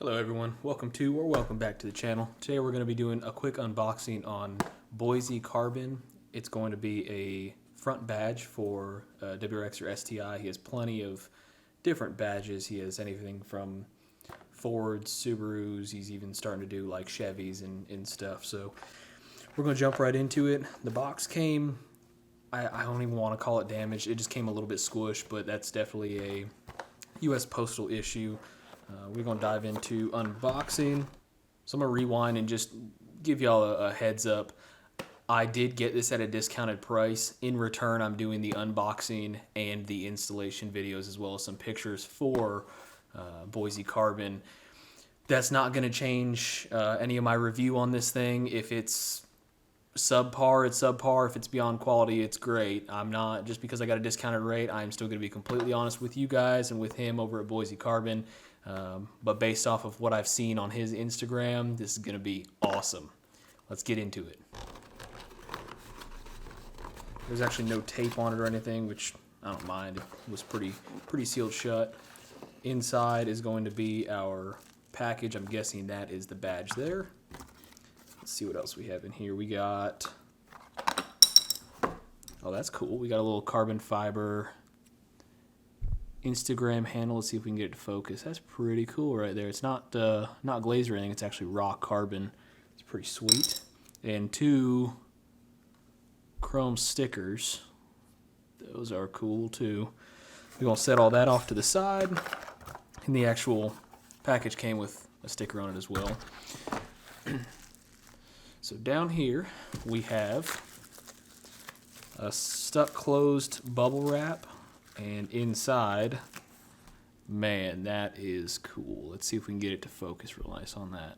Hello everyone, welcome back to the channel. Today we're going to be doing a quick unboxing on Boise Carbon. It's going to be a front badge for WRX or STI. He has plenty of different badges. He has anything from Fords, Subarus, he's even starting to do like Chevys and stuff. So we're going to jump right into it. The box came, I don't even want to call it damaged, it just came a little bit squished, but that's definitely a U.S. postal issue. We're going to dive into unboxing. So I'm going to rewind and just give y'all a heads up. I did get this at a discounted price. In return, I'm doing the unboxing and the installation videos as well as some pictures for Boise Carbon. That's not going to change any of my review on this thing. If it's subpar, it's subpar. If it's beyond quality, it's great. I'm not, just because I got a discounted rate, I'm still going to be completely honest with you guys and with him over at Boise Carbon. But based off of what I've seen on his Instagram, this is going to be awesome. Let's get into it. There's actually no tape on it or anything, which I don't mind. It was pretty sealed shut. Inside is going to be our package. I'm guessing that is the badge there. Let's see what else we have in here. We got, oh, that's cool. We got a little carbon fiber Instagram handle. Let's see if we can get it to focus. That's pretty cool right there. It's not glazed or anything. It's actually raw carbon. It's pretty sweet. And two chrome stickers. Those are cool too. We're going to set all that off to the side. And the actual package came with a sticker on it as well. So down here we have a stuck closed bubble wrap. And inside, man, that is cool. Let's see if we can get it to focus real nice on that.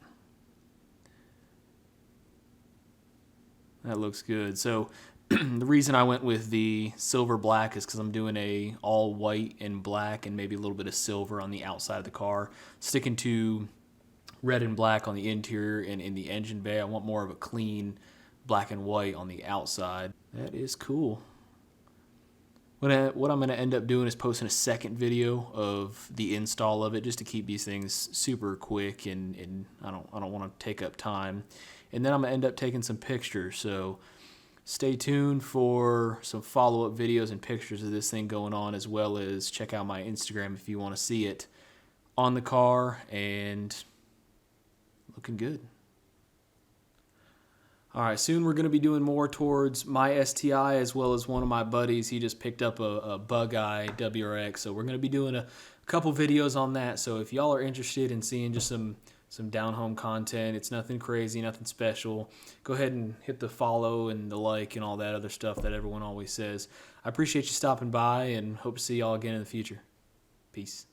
That looks good. So the reason I went with the silver black is because I'm doing a all white and black and maybe a little bit of silver on the outside of the car. Sticking to red and black on the interior and in the engine bay, I want more of a clean black and white on the outside. That is cool. What I'm going to end up doing is posting a second video of the install of it, just to keep these things super quick, and I don't want to take up time. And then I'm going to end up taking some pictures, so stay tuned for some follow-up videos and pictures of this thing going on, as well as check out my Instagram if you want to see it on the car and looking good. All right, soon we're going to be doing more towards my STI, as well as one of my buddies. He just picked up a Bug Eye WRX, so we're going to be doing a couple videos on that. So if y'all are interested in seeing just some down-home content, it's nothing crazy, nothing special, go ahead and hit the follow and the like and all that other stuff that everyone always says. I appreciate you stopping by and hope to see y'all again in the future. Peace.